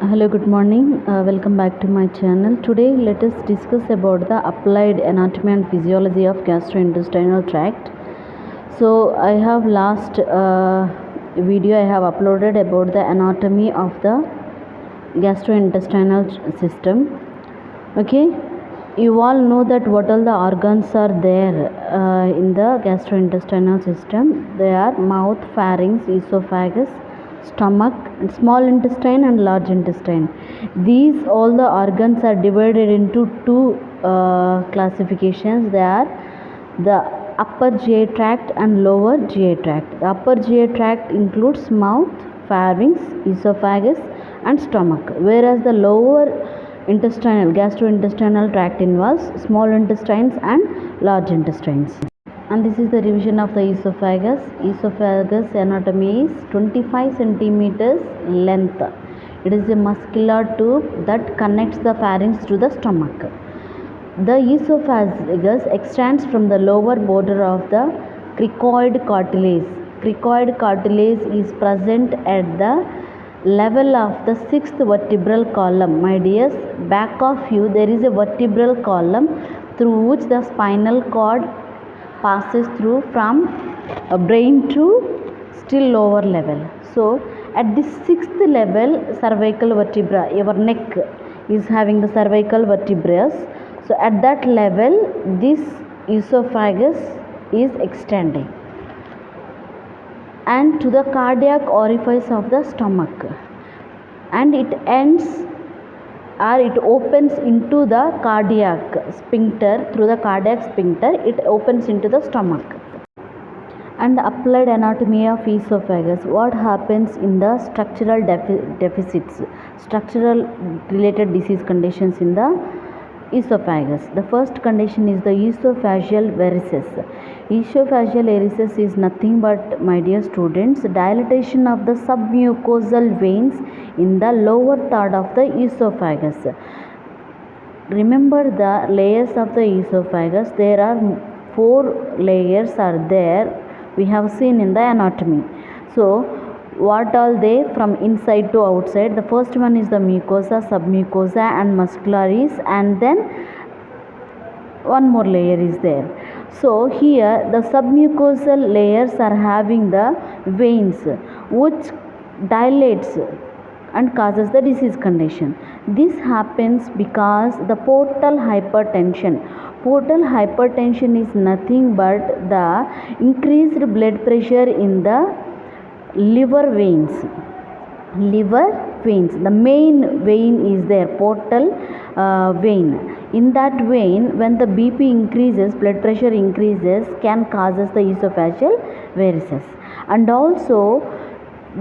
Hello, good morning. Welcome back to my channel. Today, let us discuss about the applied anatomy and physiology of gastrointestinal tract. So, I have last video I have uploaded about the anatomy of the gastrointestinal system. Okay, you all know that what all the organs are there in the gastrointestinal system. They are mouth, pharynx, esophagus, stomach, small intestine and large intestine. These all the organs are divided into two classifications. They are the upper GI tract and lower GI tract. The upper GI tract includes mouth, pharynx, esophagus and stomach, whereas the lower intestinal gastrointestinal tract involves small intestines and large intestines. And this is the revision of the esophagus. Esophagus anatomy is 25 centimeters length. It is a muscular tube that connects the pharynx to the stomach. The esophagus extends from the lower border of the cricoid cartilage. Cricoid cartilage is present at the level of the sixth vertebral column. My dears, back of you there is a vertebral column through which the spinal cord passes through from a brain to still lower level. So at this sixth level, cervical vertebra, your neck is having the cervical vertebrae. So at that level, this esophagus is extending and to the cardiac orifice of the stomach, and it ends or it opens into the cardiac sphincter. Through the cardiac sphincter, it opens into the stomach. And applied anatomy of esophagus. What happens in the structural deficits, structural related disease conditions in the esophagus? The first condition is the esophageal varices. Esophageal varices is nothing but, my dear students, dilatation of the submucosal veins in the lower third of the esophagus. Remember the layers of the esophagus. There are 4 layers are there. We have seen in the anatomy. So what are they from inside to outside? The first one is the mucosa, submucosa and muscularis, and then one more layer is there. So here the submucosal layers are having the veins which dilates and causes the disease condition. This happens because the portal hypertension. Portal hypertension is nothing but the increased blood pressure in the liver veins. The main vein is there, portal vein. In that vein, when the BP increases, blood pressure increases, can causes the esophageal varices. And also,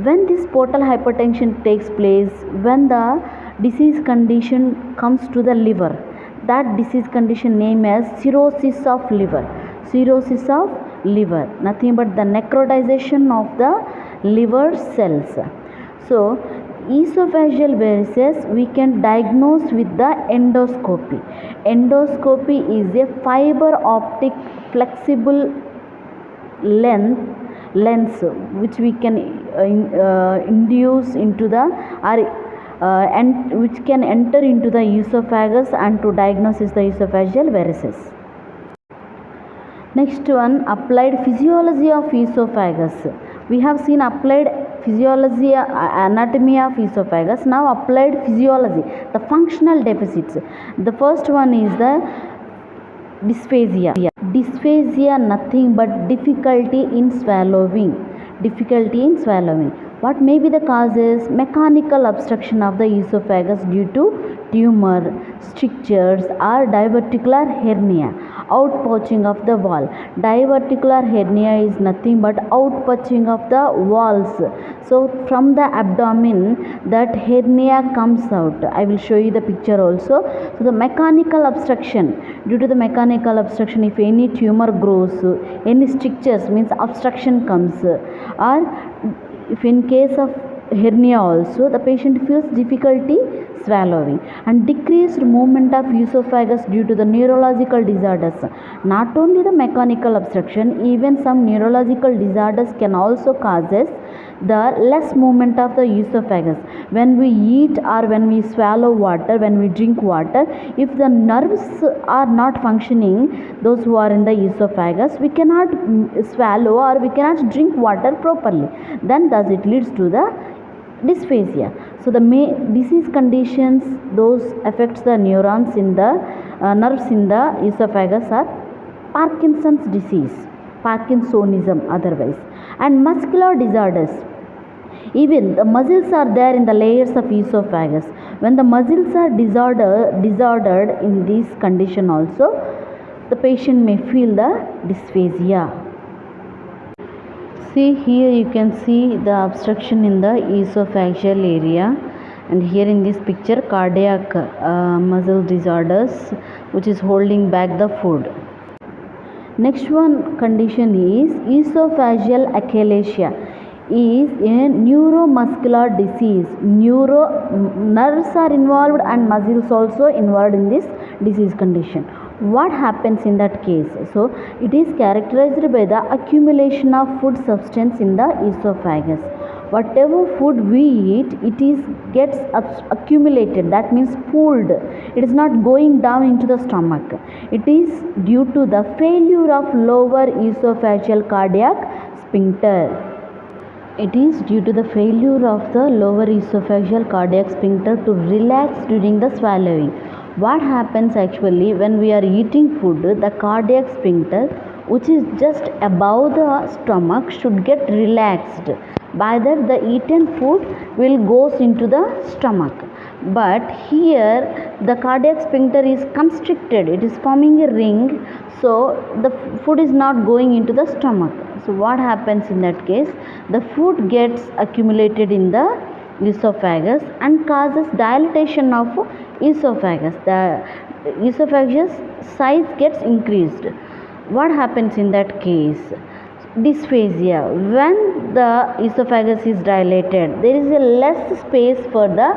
when this portal hypertension takes place, when the disease condition comes to the liver, that disease condition named as cirrhosis of liver. Cirrhosis of liver, nothing but the necrotization of the liver cells. So esophageal varices we can diagnose with the endoscopy. Endoscopy is a fiber optic flexible lens which we can induce into the and which can enter into the esophagus and to diagnose the esophageal varices. Next one, applied physiology of esophagus. We have seen applied physiology, anatomy of esophagus. Now applied physiology, the functional deficits. The first one is the dysphagia. Dysphagia nothing but difficulty in swallowing. What may be the causes? Mechanical obstruction of the esophagus due to tumor, strictures or diverticular hernia. Outpouching of the wall. Diverticular hernia is nothing but outpouching of the walls. So from the abdomen that hernia comes out. I will show you the picture also. So the mechanical obstruction. Due to the mechanical obstruction, if any tumor grows, any strictures means obstruction comes, or if in case of hernia also, the patient feels difficulty swallowing, and decreased movement of esophagus due to the neurological disorders. Not only the mechanical obstruction, even some neurological disorders can also causes the less movement of the esophagus. When we eat or when we swallow water, when we drink water, if the nerves are not functioning, those who are in the esophagus, we cannot swallow or we cannot drink water properly. Then thus it leads to the dysphagia. So the disease conditions those affects the neurons in the nerves in the esophagus are Parkinson's disease, Parkinsonism otherwise, and muscular disorders. Even the muscles are there in the layers of esophagus. When the muscles are disordered in this condition also, the patient may feel the dysphagia. See, here you can see the obstruction in the esophageal area, and here in this picture cardiac muscle disorders which is holding back the food. Next one condition is esophageal achalasia. Is a neuromuscular disease. Nerves are involved and muscles also involved in this disease condition. What happens in that case? So it is characterized by the accumulation of food substance in the esophagus. Whatever food we eat, gets accumulated, that means pooled. It is not going down into the stomach. It is due to the failure of lower esophageal cardiac sphincter. It is due to the failure of the lower esophageal cardiac sphincter to relax during the swallowing. What happens actually when we are eating food, the cardiac sphincter which is just above the stomach should get relaxed. By that the eaten food will goes into the stomach. But here the cardiac sphincter is constricted, it is forming a ring, so the food is not going into the stomach. So what happens in that case? The food gets accumulated in the esophagus and causes dilatation of esophagus. The esophagus size gets increased. What happens in that case? Dysphagia. When the esophagus is dilated, there is a less space for the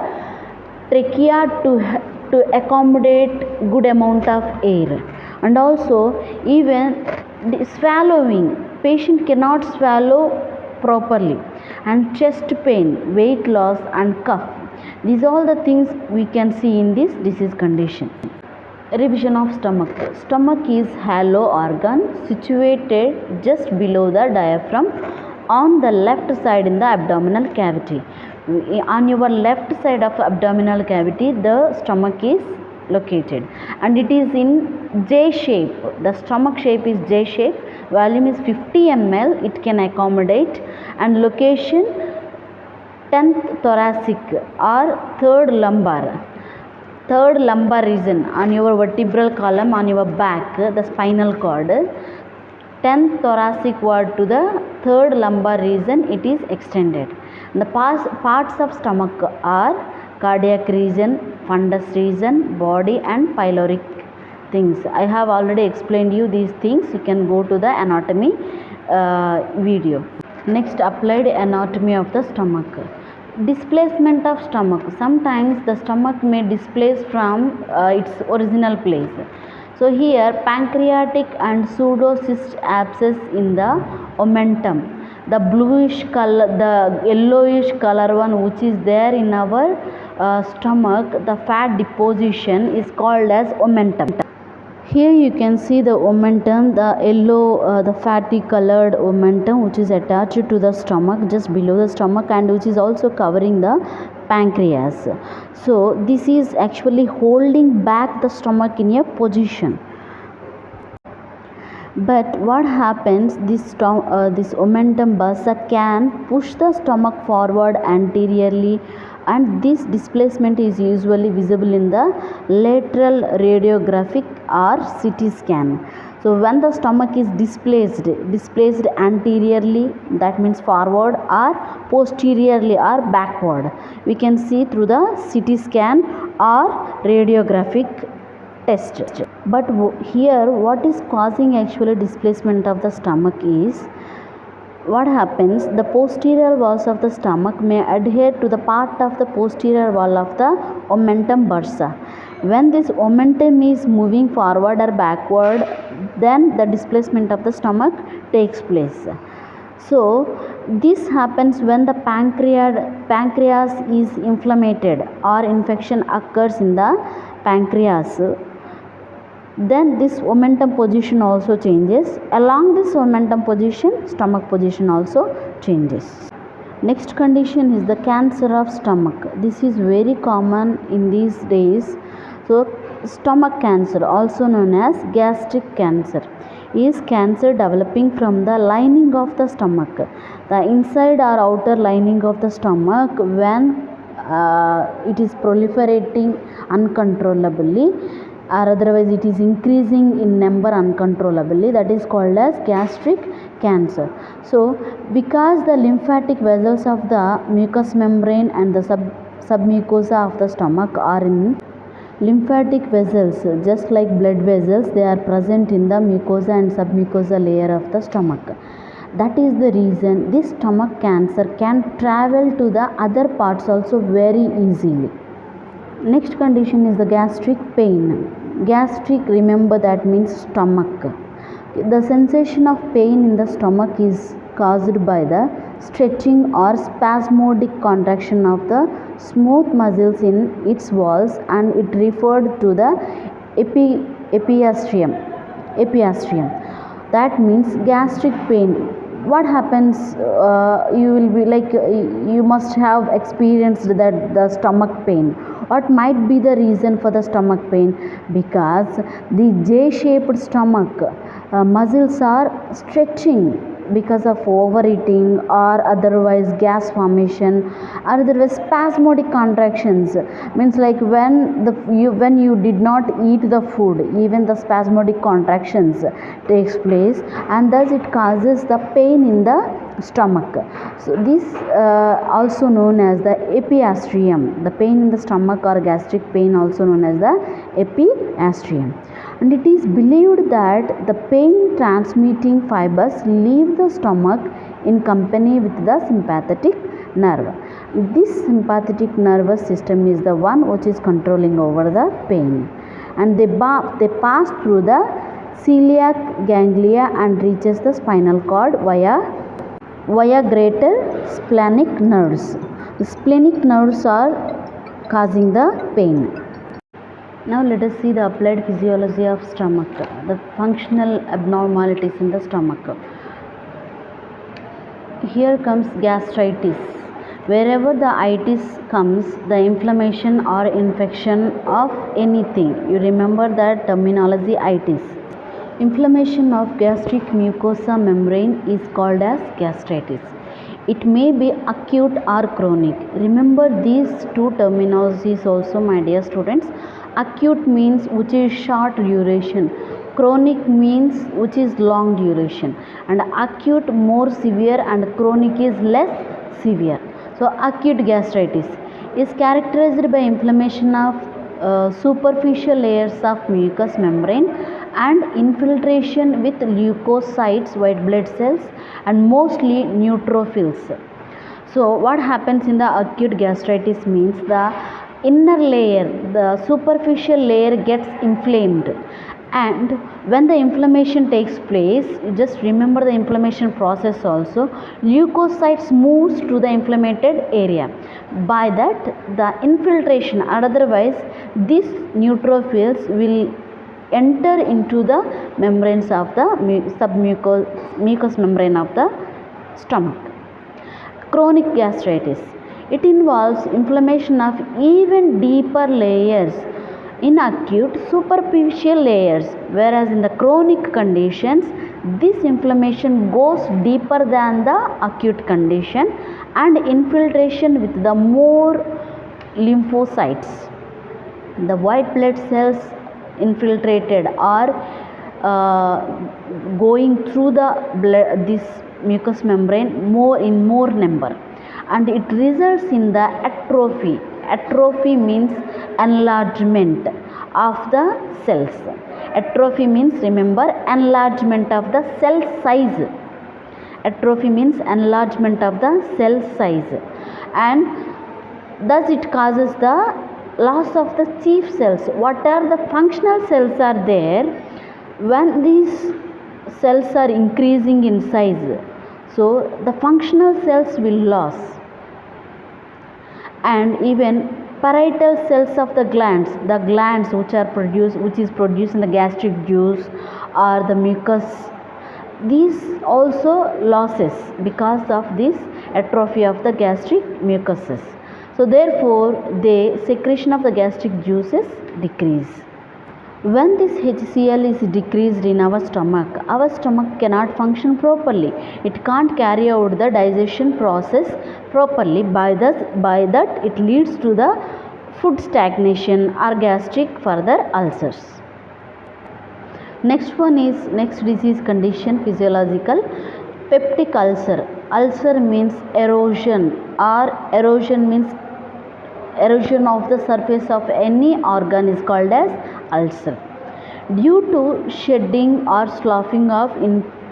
trachea to accommodate good amount of air, and also even swallowing, patient cannot swallow properly, and chest pain, weight loss and cough. These are all the things we can see in this disease condition. Revision of stomach. Stomach is hollow organ situated just below the diaphragm on the left side in the abdominal cavity. On your left side of abdominal cavity, the stomach is located, and it is in J shape. The stomach shape is J shape. Volume is 50 ml. It can accommodate, and location 10th thoracic or third lumbar region on your vertebral column on your back, the spinal cord. 10th thoracic ward to the third lumbar region it is extended. The parts of stomach are cardiac region, fundus region, body and pyloric things. I have already explained you these things. You can go to the anatomy video. Next, applied anatomy of the stomach. Displacement of stomach. Sometimes the stomach may displace from its original place. So here pancreatic and pseudocyst abscess in the omentum. The bluish color, the yellowish color one which is there in our stomach, the fat deposition is called as omentum. Here you can see the omentum, the yellow, the fatty colored omentum which is attached to the stomach, just below the stomach, and which is also covering the pancreas. So this is actually holding back the stomach in a position. But what happens, this omentum bursa can push the stomach forward anteriorly, and this displacement is usually visible in the lateral radiographic or CT scan. So when the stomach is displaced anteriorly, that means forward, or posteriorly or backward, we can see through the CT scan or radiographic test. But here what is causing actually displacement of the stomach is what happens, the posterior walls of the stomach may adhere to the part of the posterior wall of the omentum bursa. When this omentum is moving forward or backward, then the displacement of the stomach takes place. So this happens when the pancreas is inflamed or infection occurs in the pancreas. Then this omentum position also changes. Along this omentum position, stomach position also changes. Next condition is the cancer of stomach. This is very common in these days. So stomach cancer, also known as gastric cancer, is cancer developing from the lining of the stomach, the inside or outer lining of the stomach. When it is proliferating uncontrollably, or otherwise it is increasing in number uncontrollably, that is called as gastric cancer. So because the lymphatic vessels of the mucous membrane and the submucosa of the stomach are in lymphatic vessels, just like blood vessels, they are present in the mucosa and submucosa layer of the stomach. That is the reason this stomach cancer can travel to the other parts also very easily. Next condition is the gastric pain. Gastric, remember, that means stomach. The sensation of pain in the stomach is caused by the stretching or spasmodic contraction of the smooth muscles in its walls, and it referred to the epigastrium. That means gastric pain. What happens, you will be like, you must have experienced that the stomach pain. What might be the reason for the stomach pain? Because the J-shaped stomach muscles are stretching because of overeating or otherwise gas formation, or otherwise spasmodic contractions. Means like when you did not eat the food, even the spasmodic contractions takes place, and thus it causes the pain in the stomach. So this also known as the epigastrium. The pain in the stomach or gastric pain also known as the epigastrium. And it is believed that the pain transmitting fibers leave the stomach in company with the sympathetic nerve. This sympathetic nervous system is the one which is controlling over the pain, and they pass through the celiac ganglia and reaches the spinal cord via greater splenic nerves. The splenic nerves are causing the pain. Now let us see the applied physiology of stomach, the functional abnormalities in the stomach. Here comes gastritis. Wherever the itis comes, the inflammation or infection of anything. You remember that terminology, itis. Inflammation of gastric mucosa membrane is called as gastritis. It may be acute or chronic. Remember these two terminologies also, my dear students. Acute means which is short duration, chronic means which is long duration, and acute more severe and chronic is less severe. So acute gastritis is characterized by inflammation of superficial layers of mucous membrane and infiltration with leukocytes, white blood cells, and mostly neutrophils. So what happens in the acute gastritis means the inner layer, the superficial layer gets inflamed, and when the inflammation takes place, just remember the inflammation process also, leukocytes moves to the inflamed area. By that the infiltration, or otherwise these neutrophils will enter into the membranes of the mucous membrane of the stomach. Chronic gastritis, it involves inflammation of even deeper layers in acute superficial layers, whereas in the chronic conditions this inflammation goes deeper than the acute condition and infiltration with the more lymphocytes. The white blood cells infiltrated or going through the blood, this mucous membrane in more number, and it results in the atrophy. Atrophy means enlargement of the cells. Atrophy means, remember, enlargement of the cell size. Atrophy means enlargement of the cell size, and thus it causes the loss of the chief cells. What are the functional cells are there? When these cells are increasing in size, so the functional cells will lose. And even parietal cells of the glands which is produced in the gastric juice or the mucus, these also losses because of this atrophy of the gastric mucuses. So therefore the secretion of the gastric juices decrease. When this HCl is decreased in our stomach cannot function properly. It can't carry out the digestion process properly. By that it leads to the food stagnation or gastric further ulcers. Next disease condition, physiological, peptic ulcer. Ulcer means erosion, or erosion means erosion of the surface of any organ is called as ulcer. Due to shedding or sloughing of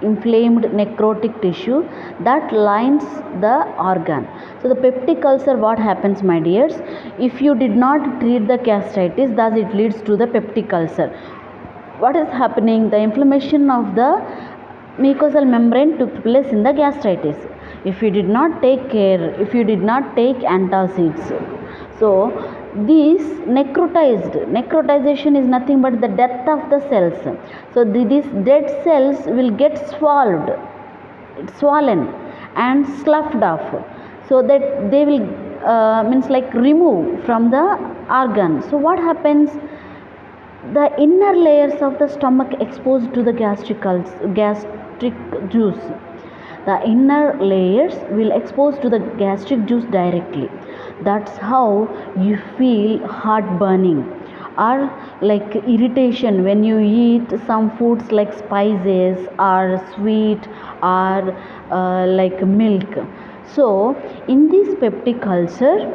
inflamed necrotic tissue that lines the organ. So the peptic ulcer, what happens, my dears? If you did not treat the gastritis, thus it leads to the peptic ulcer. What is happening? The inflammation of the mucosal membrane took place in the gastritis. If you did not take care, if you did not take antacids, so these necrotization is nothing but the death of the cells. So these dead cells will get swollen and sloughed off, so that they will remove from the organ. So what happens? The inner layers of the stomach exposed to the gastric juice. The inner layers will expose to the gastric juice directly. That's how you feel heartburning or like irritation when you eat some foods like spices or sweet or like milk. So in this peptic ulcer,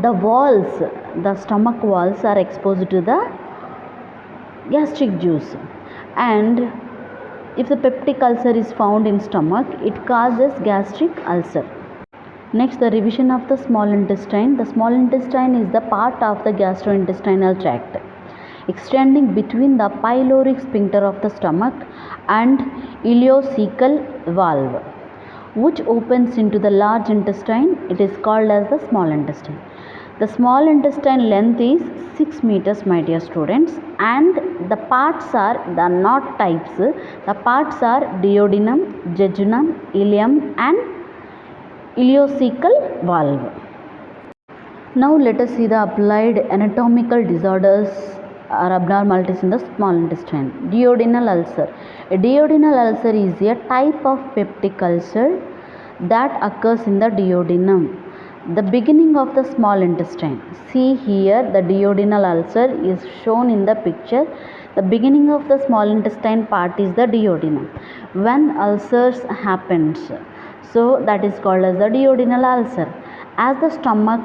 the stomach walls are exposed to the gastric juice, and if the peptic ulcer is found in stomach, it causes gastric ulcer. Next, the revision of the small intestine. The small intestine is the part of the gastrointestinal tract extending between the pyloric sphincter of the stomach and ileocecal valve, which opens into the large intestine. It is called as the small intestine. The small intestine length is 6 meters, my dear students, and the parts are the knot types. The parts are duodenum, jejunum, ileum and ileocecal valve. Now let us see the applied anatomical disorders or abnormalities in the small intestine. Duodenal ulcer. A duodenal ulcer is a type of peptic ulcer that occurs in the duodenum, the beginning of the small intestine. See here, the duodenal ulcer is shown in the picture. The beginning of the small intestine part is the duodenum. When ulcers happens, so that is called as the duodenal ulcer. As the stomach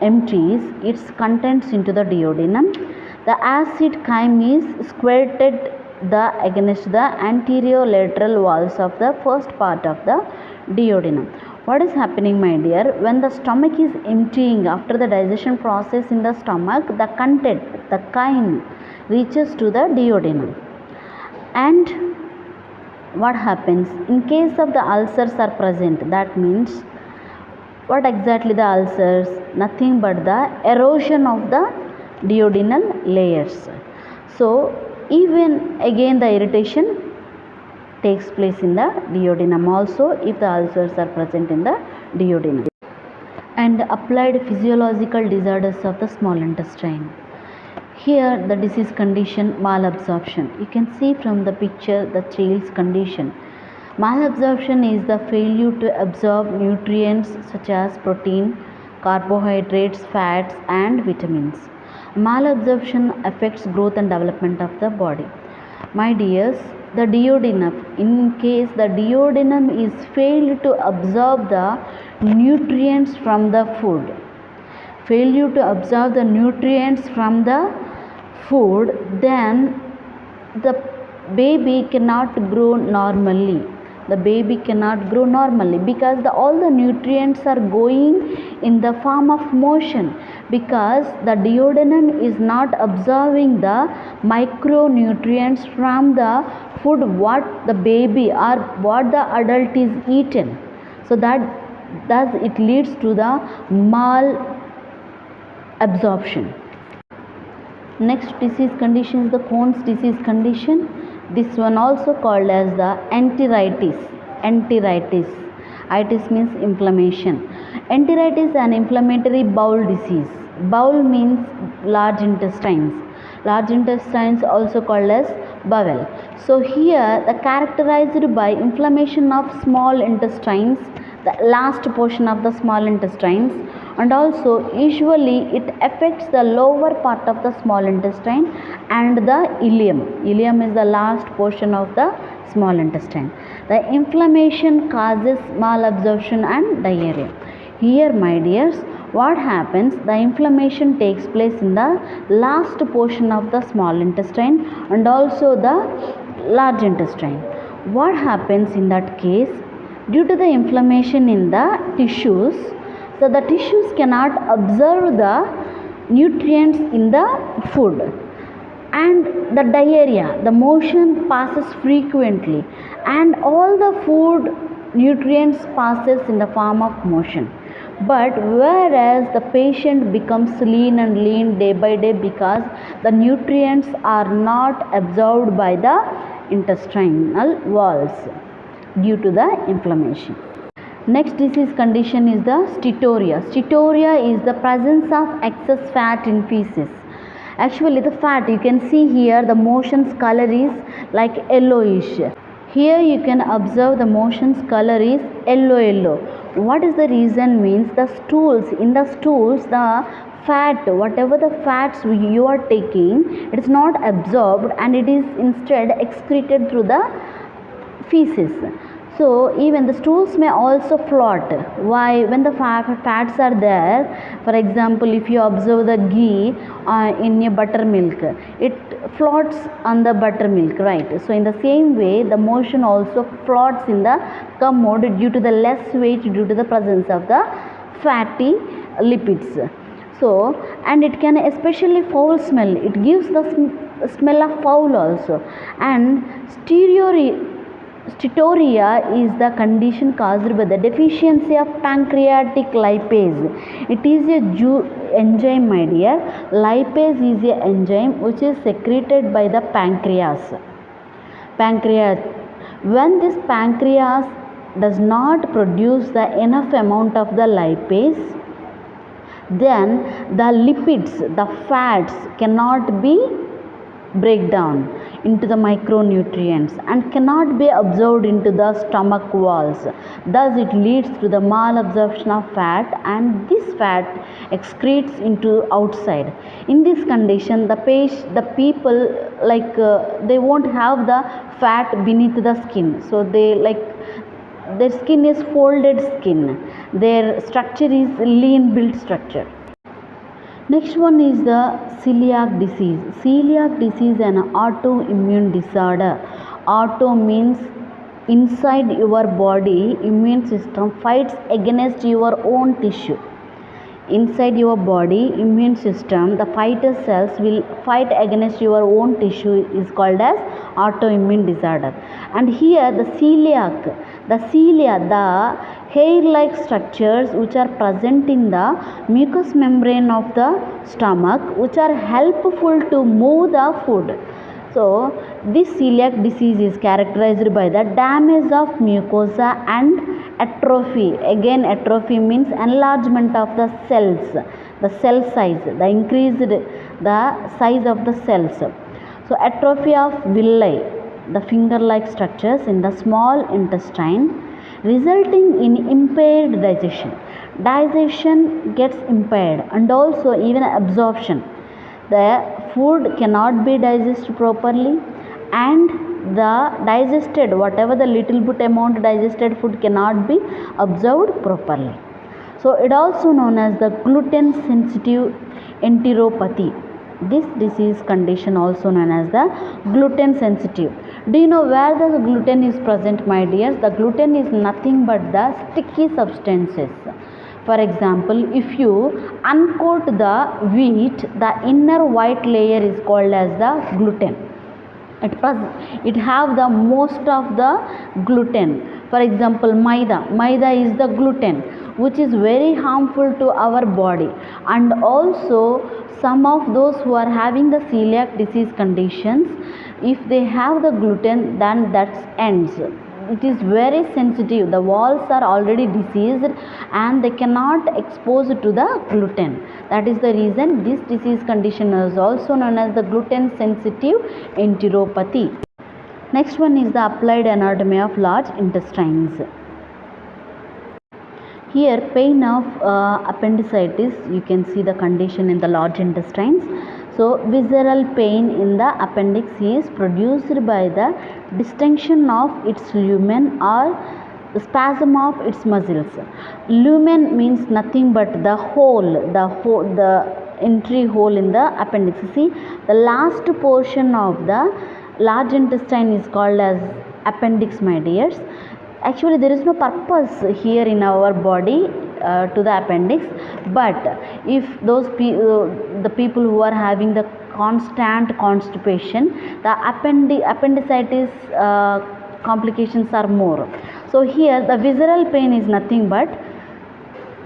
empties its contents into the duodenum, the acid chyme is squirted against the anterior lateral walls of the first part of the duodenum. What is happening, my dear? When the stomach is emptying after the digestion process in the stomach, the content, the chyme reaches to the duodenum. And what happens? In case of the ulcers are present, that means what exactly the ulcers? Nothing but the erosion of the duodenal layers. So even again the irritation takes place in the duodenum also if the ulcers are present in the duodenum. And applied physiological disorders of the small intestine. Here the disease condition, malabsorption. You can see from the picture the child's condition. Malabsorption is the failure to absorb nutrients such as protein, carbohydrates, fats and vitamins. Malabsorption affects growth and development of the body. My dears, the duodenum, in case the duodenum is failed to absorb the nutrients from the food, then the baby cannot grow normally. The baby cannot grow normally because all the nutrients are going in the form of motion, because the duodenum is not absorbing the micronutrients from the food what the baby or what the adult is eaten. So that thus it leads to the malabsorption. Next disease condition is the Crohn's disease condition. This one also called as the enteritis. Enteritis. Itis means inflammation. Enteritis is an inflammatory bowel disease. Bowel means large intestines. Large intestines also called as bowel. So here the characterized by inflammation of small intestines, the last portion of the small intestines, and also usually it affects the lower part of the small intestine and the ileum. Ileum is the last portion of the small intestine. The inflammation causes malabsorption and diarrhea. Here, my dears, what happens? The inflammation takes place in the last portion of the small intestine and also the large intestine. What happens in that case? Due to the inflammation in the tissues, so the tissues cannot absorb the nutrients in the food, and the diarrhea, the motion passes frequently, and all the food nutrients passes in the form of motion. But whereas the patient becomes lean and lean day by day because the nutrients are not absorbed by the intestinal walls due to the inflammation. Next disease condition is the steatorrhea. Steatorrhea is the presence of excess fat in feces. Actually the fat, you can see here the motion's color is like yellowish. Here you can observe the motion's color is yellow. What is the reason? Means the stools, in the stools the fat, whatever the fats you are taking, it is not absorbed and it is instead excreted through the feces. So even the stools may also float. Why? When the fats are there, for example, if you observe the ghee in a buttermilk, it floats on the buttermilk, right? So in the same way, the motion also floats in the commode due to the less weight due to the presence of the fatty lipids. So, and it can especially foul smell. It gives the smell of foul also. And steatorrhea is the condition caused by the deficiency of pancreatic lipase. It is a enzyme, my dear. Lipase is a enzyme which is secreted by the pancreas. When this pancreas does not produce the enough amount of the lipase, then the lipids, the fats cannot be break down into the micronutrients and cannot be absorbed into the stomach walls. Thus it leads to the malabsorption of fat, and this fat excretes into outside. In this condition, the people they won't have the fat beneath the skin, so their skin is folded skin. Their structure is lean built structure. Next one is the celiac disease. Celiac disease is an autoimmune disorder. Auto means inside your body, immune system fights against your own tissue. Inside your body, immune system, the fighter cells will fight against your own tissue is called as autoimmune disorder. And here the cilia, the hair-like structures which are present in the mucous membrane of the stomach, which are helpful to move the food. So this celiac disease is characterized by the damage of mucosa and atrophy. Again, atrophy means enlargement of the cells, the cell size, the increased the size of the cells. So atrophy of villi, the finger-like structures in the small intestine, resulting in impaired digestion. Digestion gets impaired and also even absorption. The food cannot be digested properly, and the digested, whatever the little bit amount digested food cannot be absorbed properly. So it also known as the gluten sensitive enteropathy. This disease condition also known as the gluten sensitive. Do you know where the gluten is present, my dears? The gluten is nothing but the sticky substances. For example, if you uncoat the wheat, the inner white layer is called as the gluten. It have the most of the gluten. For example, maida is the gluten, which is very harmful to our body. And also some of those who are having the celiac disease conditions, if they have the gluten, then that ends. It is very sensitive. The walls are already diseased and they cannot expose to the gluten. That is the reason this disease condition is also known as the gluten sensitive enteropathy. Next one is the applied anatomy of large intestines. Here, pain of appendicitis, you can see the condition in the large intestines. So, visceral pain in the appendix is produced by the distension of its lumen or spasm of its muscles. Lumen means nothing but the hole, the entry hole in the appendix. See, the last portion of the large intestine is called as appendix, my dears. Actually, there is no purpose here in our body to the appendix, but if the people who are having the constant constipation, the appendicitis complications are more. So here the visceral pain is nothing but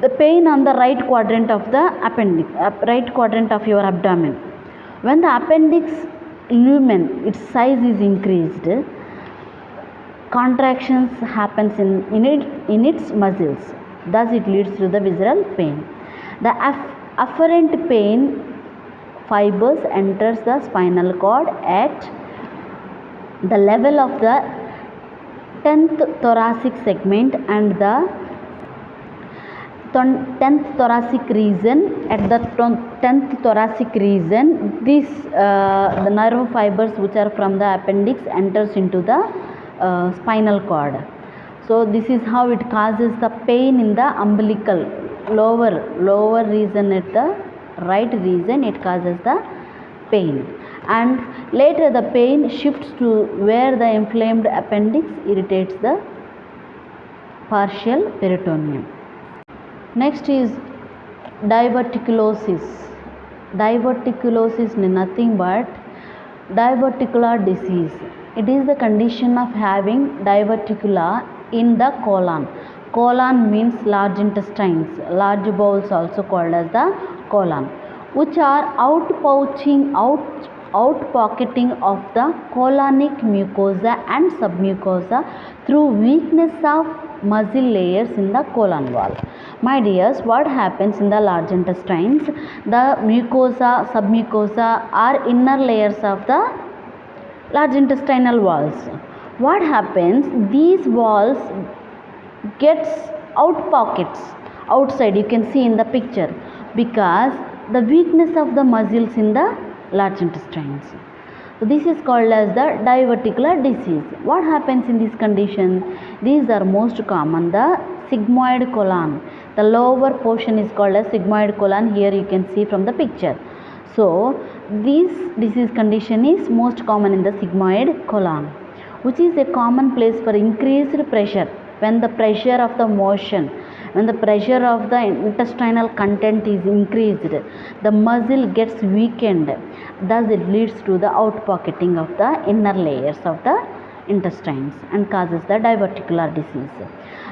the pain on the right quadrant of the appendix, right quadrant of your abdomen. When the appendix lumen, its size is increased, contractions happens in its muscles, thus it leads to the visceral pain. The afferent pain fibers enters the spinal cord at the level of the 10th thoracic segment and the 10th thoracic region. At the 10th thoracic region, the nerve fibers which are from the appendix enters into the spinal cord. So this is how it causes the pain in the umbilical lower region. At the right region it causes the pain, and later the pain shifts to where the inflamed appendix irritates the partial peritoneum. Next is diverticulosis. Diverticulosis is nothing but diverticular disease. It is the condition of having diverticula in the colon. Colon means large intestines, large bowels also called as the colon, which are outpocketing of the colonic mucosa and submucosa through weakness of muscle layers in the colon wall. My dears, what happens in the large intestines? The mucosa, submucosa are inner layers of the large intestinal walls. What happens? These walls gets out pockets outside, you can see in the picture, because the weakness of the muscles in the large intestines. So this is called as the diverticular disease. What happens in this condition? These are most common. The sigmoid colon, the lower portion is called as sigmoid colon. Here you can see from the picture. So this disease condition is most common in the sigmoid colon, which is a common place for increased pressure. When the pressure of the motion, when the pressure of the intestinal content is increased, the muscle gets weakened. Thus it leads to the outpocketing of the inner layers of the intestines and causes the diverticular disease.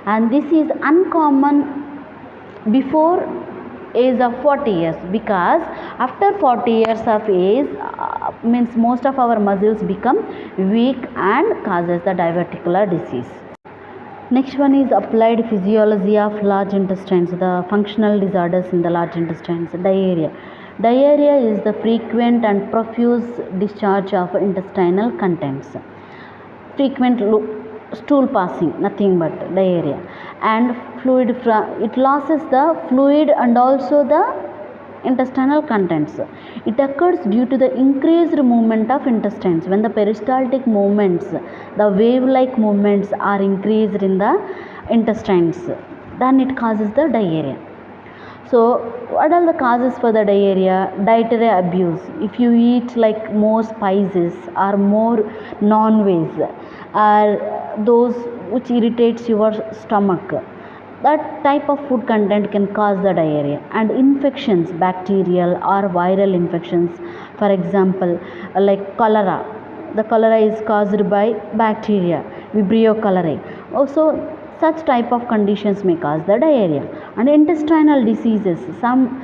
And this is uncommon before age of 40 years, because after 40 years of age means most of our muscles become weak and causes the diverticular disease. Next one is applied physiology of large intestines, the functional disorders in the large intestines. Diarrhea. Diarrhea is the frequent and profuse discharge of intestinal contents. Frequent stool passing, nothing but diarrhea. And fluid, it loses the fluid and also the intestinal contents. It occurs due to the increased movement of intestines. When the peristaltic movements, the wave-like movements are increased in the intestines, then it causes the diarrhea. So what are the causes for the diarrhea? Dietary abuse. If you eat like more spices or more non-veg or those which irritates your stomach, that type of food content can cause the diarrhea. And infections, bacterial or viral infections, for example like cholera. The cholera is caused by bacteria, Vibrio cholerae. Also such type of conditions may cause the diarrhea. And intestinal diseases, some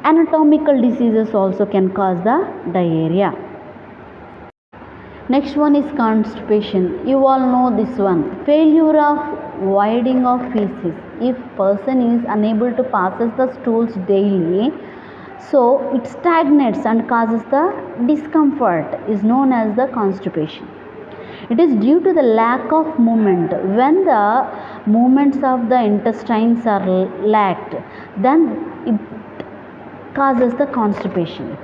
anatomical diseases also can cause the diarrhea. Next one is constipation. You all know this one. Failure of voiding of feces. If person is unable to pass the stools daily, so it stagnates and causes the discomfort, is known as the constipation. It is due to the lack of movement. When the movements of the intestines are lacked, then it causes the constipation.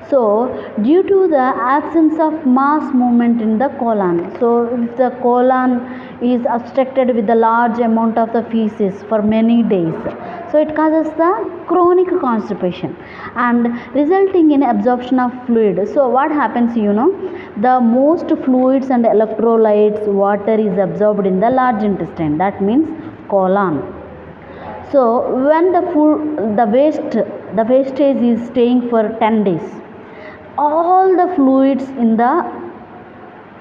So due to the absence of mass movement in the colon, so if the colon is obstructed with a large amount of the feces for many days, so it causes the chronic constipation and resulting in absorption of fluid. So what happens, the most fluids and electrolytes, water is absorbed in the large intestine, that means colon. So when the wastage is staying for 10 days, all the fluids in the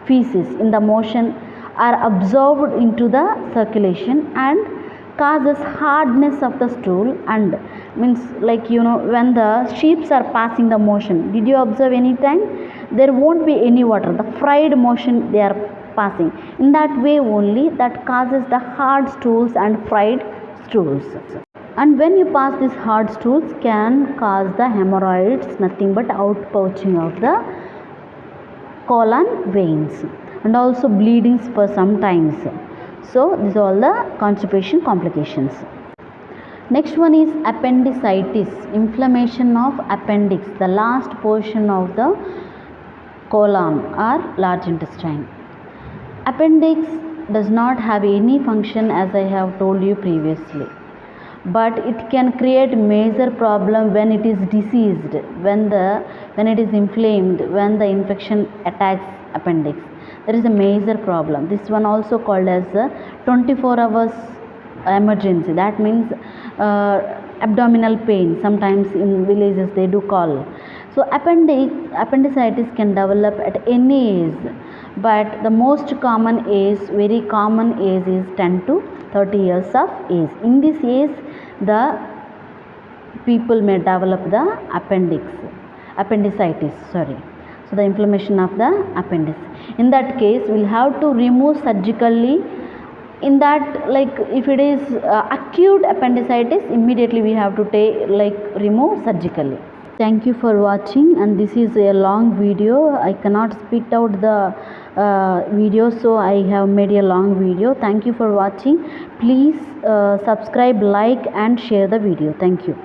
feces, in the motion, are absorbed into the circulation and causes hardness of the stool. And means like when the sheep are passing the motion, did you observe any time? There won't be any water, the fried motion they are passing. In that way only, that causes the hard stools and fried stools. And when you pass these hard stools, can cause the hemorrhoids, nothing but outpouching of the colon veins and also bleedings for some times. So these are all the constipation complications. Next one is appendicitis, inflammation of appendix, the last portion of the colon or large intestine. Appendix does not have any function, as I have told you previously, but it can create major problem when it is diseased, when it is inflamed, when the infection attacks appendix. There is a major problem. This one also called as 24 hours emergency. That means abdominal pain. Sometimes in villages they do call. So appendicitis can develop at any age, but the most common age, very common age, is 10 to 30 years of age. In this age, the people may develop the appendicitis. So the inflammation of the appendix. In that case, we'll have to remove surgically. In that, like if it is acute appendicitis, immediately we have to remove surgically. Thank you for watching, and this is a long video. I cannot spit out the video, so I have made a long video. Thank you for watching. Please subscribe, like and share the video. Thank you.